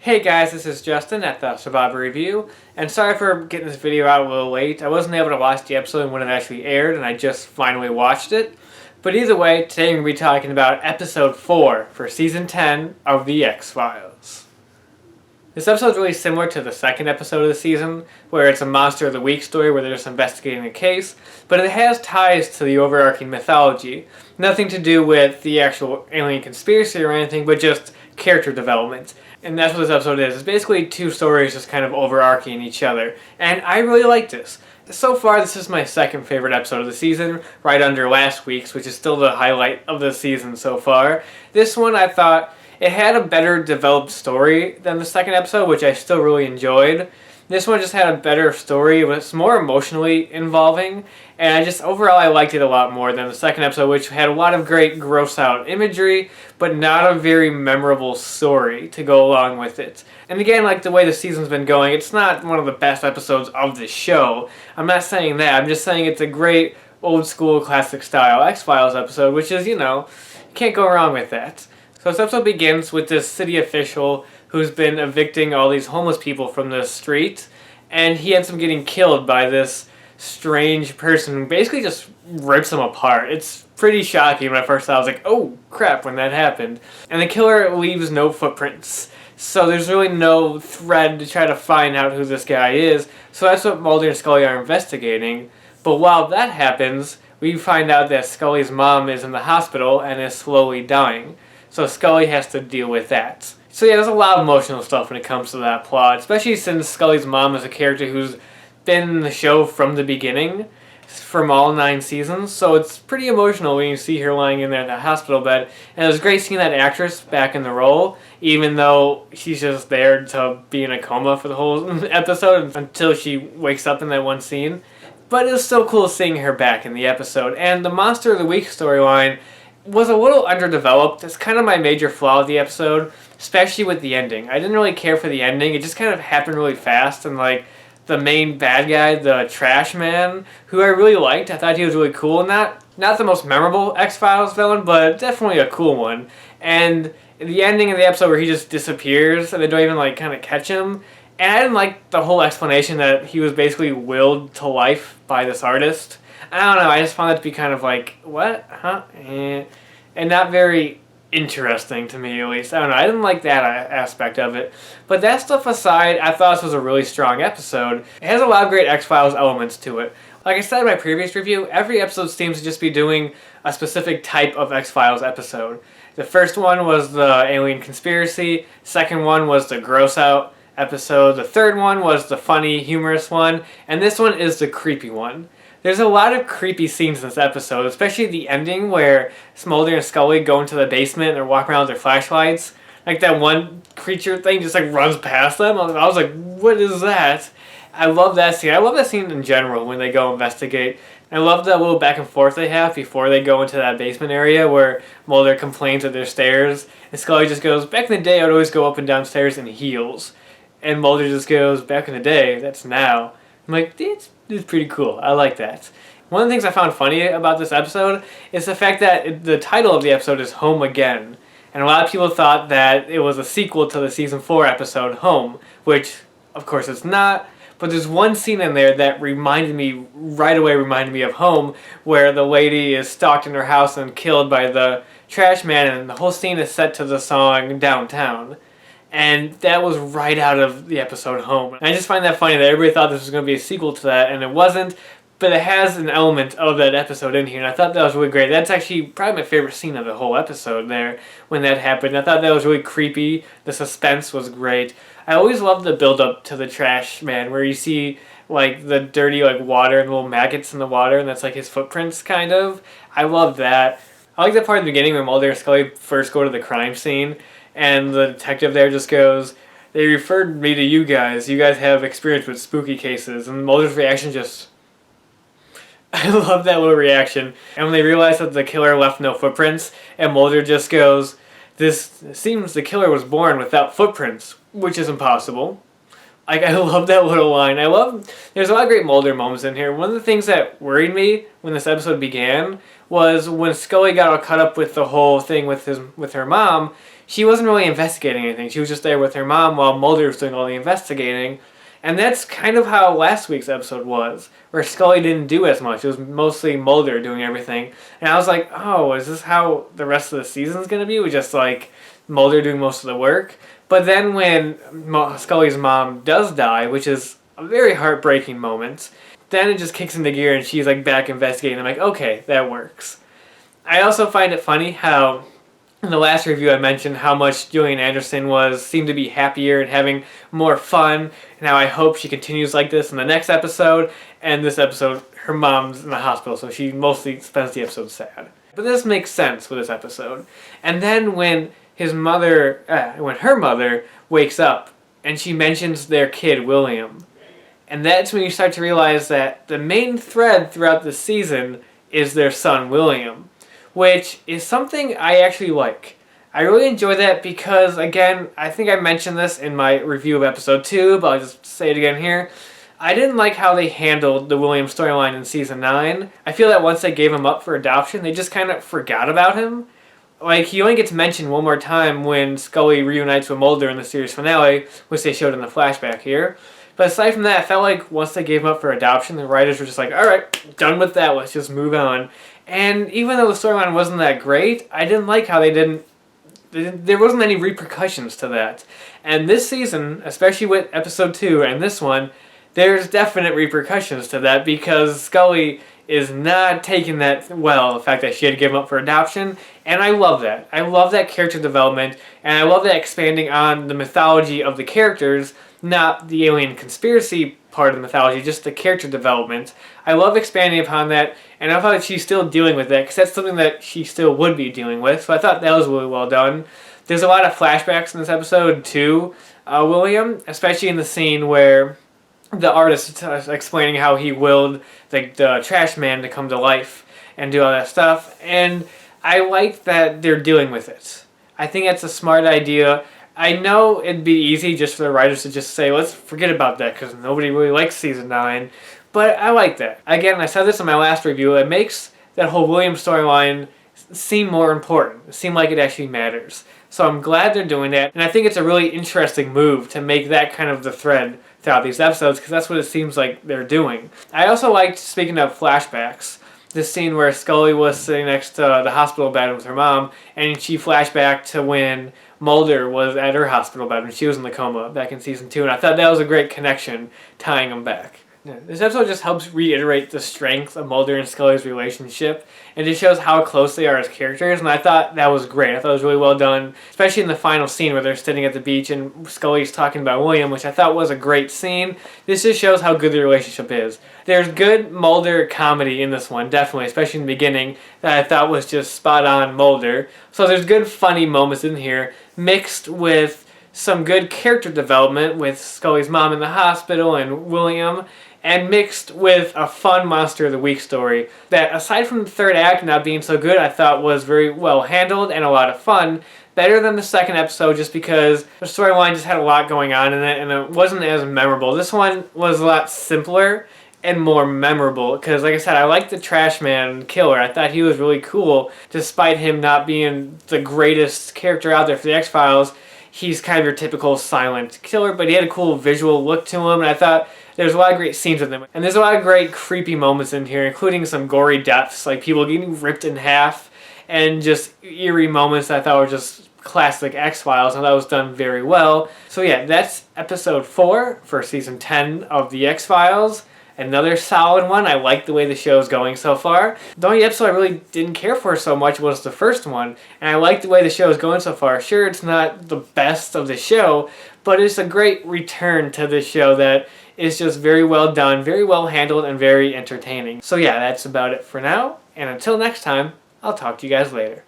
Hey guys, this is Justin at the Survivor Review, and sorry for getting this video out a little late. I wasn't able to watch the episode when it actually aired, and I just finally watched it. But either way, today we're going to be talking about episode 4 for season 10 of The X-Files. This episode is really similar to the second episode of the season, where it's a Monster of the Week story where they're just investigating a case, but it has ties to the overarching mythology. Nothing to do with the actual alien conspiracy or anything, but just character development. And that's what this episode is. It's basically two stories just kind of overarching each other. And I really like this. So far, this is my second favorite episode of the season, right under last week's, which is still the highlight of the season so far. This one, I thought, it had a better developed story than the second episode, which I still really enjoyed. This one just had a better story. It was more emotionally involving, and overall I liked it a lot more than the second episode, which had a lot of great gross out imagery, but not a very memorable story to go along with it. And again, like the way the season's been going, it's not one of the best episodes of the show. I'm not saying that. I'm just saying it's a great old school classic style X-Files episode, which is, you can't go wrong with that. So this episode begins with this city official who's been evicting all these homeless people from the street, and he ends up getting killed by this strange person who basically just rips him apart. It's pretty shocking. When I first saw it, I was like, oh crap, when that happened. And the killer leaves no footprints, so there's really no thread to try to find out who this guy is, so that's what Mulder and Scully are investigating. But while that happens, we find out that Scully's mom is in the hospital and is slowly dying. So Scully has to deal with that. So yeah, there's a lot of emotional stuff when it comes to that plot, especially since Scully's mom is a character who's been in the show from the beginning, from all 9 seasons, so it's pretty emotional when you see her lying in there in the hospital bed. And it was great seeing that actress back in the role, even though she's just there to be in a coma for the whole episode until she wakes up in that one scene. But it was so cool seeing her back in the episode. And the Monster of the Week storyline was a little underdeveloped. It's kind of my major flaw of the episode, especially with the ending. I didn't really care for the ending. It just kind of happened really fast, and the main bad guy, the trash man, who I really liked. I thought he was really cool. Not the most memorable X-Files villain, but definitely a cool one. And the ending of the episode where he just disappears and they don't even kind of catch him. And I didn't like the whole explanation that he was basically willed to life by this artist. I don't know, I just found that to be kind of what? Huh? And not very interesting to me, at least. I don't know, I didn't like that aspect of it. But that stuff aside, I thought this was a really strong episode. It has a lot of great X-Files elements to it. Like I said in my previous review, every episode seems to just be doing a specific type of X-Files episode. The first one was the alien conspiracy, second one was the gross out episode, the third one was the funny, humorous one, and this one is the creepy one. There's a lot of creepy scenes in this episode, especially the ending where Mulder and Scully go into the basement and they're walking around with their flashlights. That one creature thing just runs past them. I was like, what is that? I love that scene. I love that scene in general when they go investigate. I love the little back and forth they have before they go into that basement area where Mulder complains that there's stairs and Scully just goes, back in the day I would always go up and down stairs in heels. And Mulder just goes, back in the day, that's now. I'm like, it's pretty cool. I like that. One of the things I found funny about this episode is the fact that the title of the episode is Home Again. And a lot of people thought that it was a sequel to the season 4 episode Home, which of course it's not. But there's one scene in there that right away reminded me of Home, where the lady is stalked in her house and killed by the trash man, and the whole scene is set to the song Downtown. And that was right out of the episode Home. And I just find that funny that everybody thought this was going to be a sequel to that, and it wasn't. But it has an element of that episode in here, and I thought that was really great. That's actually probably my favorite scene of the whole episode there, when that happened. I thought that was really creepy. The suspense was great. I always loved the build-up to the trash man, where you see the dirty water and little maggots in the water, and that's his footprints, kind of. I love that. I like the part in the beginning where Mulder and Scully first go to the crime scene, and the detective there just goes, they referred me to you guys. You guys have experience with spooky cases. And Mulder's reaction just... I love that little reaction. And when they realize that the killer left no footprints, and Mulder just goes, this seems the killer was born without footprints, which is impossible. Like, I love that little line. There's a lot of great Mulder moments in here. One of the things that worried me when this episode began was when Scully got all caught up with the whole thing with her mom, she wasn't really investigating anything. She was just there with her mom while Mulder was doing all the investigating. And that's kind of how last week's episode was, where Scully didn't do as much. It was mostly Mulder doing everything. And I was like, oh, is this how the rest of the season's going to be? With just like Mulder doing most of the work? But then when Scully's mom does die, which is a very heartbreaking moment, then it just kicks into gear and she's like back investigating. I'm like, okay, that works. I also find it funny how in the last review I mentioned how much Gillian Anderson seemed to be happier and having more fun, and how I hope she continues like this in the next episode. And this episode, her mom's in the hospital, so she mostly spends the episode sad. But this makes sense with this episode. And then when her mother wakes up and she mentions their kid William, and that's when you start to realize that the main thread throughout the season is their son William, which is something I actually like. I really enjoy that because, again, I think I mentioned this in my review of episode 2, but I'll just say it again here. I didn't like how they handled the William storyline in season 9. I feel that once they gave him up for adoption, they just kind of forgot about him. Like, he only gets mentioned one more time when Scully reunites with Mulder in the series finale, which they showed in the flashback here. But aside from that, I felt like once they gave him up for adoption, the writers were just like, alright, done with that, let's just move on. And even though the storyline wasn't that great, I didn't like how there wasn't any repercussions to that. And this season, especially with episode 2 and this one, there's definite repercussions to that because Scully is not taking that well, the fact that she had to give him up for adoption, and I love that. I love that character development, and I love that expanding on the mythology of the characters, not the alien conspiracy part of the mythology, just the character development. I love expanding upon that, and I thought she's still dealing with that, because that's something that she still would be dealing with, so I thought that was really well done. There's a lot of flashbacks in this episode to William, especially in the scene where the artist is explaining how he willed the trash man to come to life and do all that stuff, and I like that they're dealing with it. I think that's a smart idea. I know it'd be easy just for the writers to just say, let's forget about that because nobody really likes season 9, but I like that. Again, I said this in my last review, it makes that whole William storyline seem more important, seem like it actually matters. So I'm glad they're doing that, and I think it's a really interesting move to make that kind of the thread throughout these episodes, because that's what it seems like they're doing. I also liked, speaking of flashbacks, this scene where Scully was sitting next to the hospital bed with her mom, and she flashed back to when Mulder was at her hospital bed when she was in the coma back in season 2, and I thought that was a great connection, tying them back. Yeah, this episode just helps reiterate the strength of Mulder and Scully's relationship, and it shows how close they are as characters, and I thought that was great. I thought it was really well done, especially in the final scene where they're sitting at the beach and Scully's talking about William, which I thought was a great scene. This just shows how good the relationship is. There's good Mulder comedy in this one, definitely, especially in the beginning, that I thought was just spot on Mulder. So there's good funny moments in here, mixed with some good character development with Scully's mom in the hospital and William, and mixed with a fun Monster of the Week story that, aside from the third act not being so good, I thought was very well handled and a lot of fun. Better than the second episode just because the storyline just had a lot going on in it and it wasn't as memorable. This one was a lot simpler and more memorable because, like I said, I liked the Trash Man killer. I thought he was really cool despite him not being the greatest character out there for the X-Files. He's kind of your typical silent killer, but he had a cool visual look to him, and I thought there's a lot of great scenes with him. And there's a lot of great creepy moments in here, including some gory deaths, like people getting ripped in half, and just eerie moments that I thought were just classic X-Files, and that was done very well. So yeah, that's episode 4 for season 10 of the X-Files. Another solid one. I like the way the show is going so far. The only episode I really didn't care for so much was the first one, and I like the way the show is going so far. Sure, it's not the best of the show, but it's a great return to the show that is just very well done, very well handled, and very entertaining. So yeah, that's about it for now, and until next time, I'll talk to you guys later.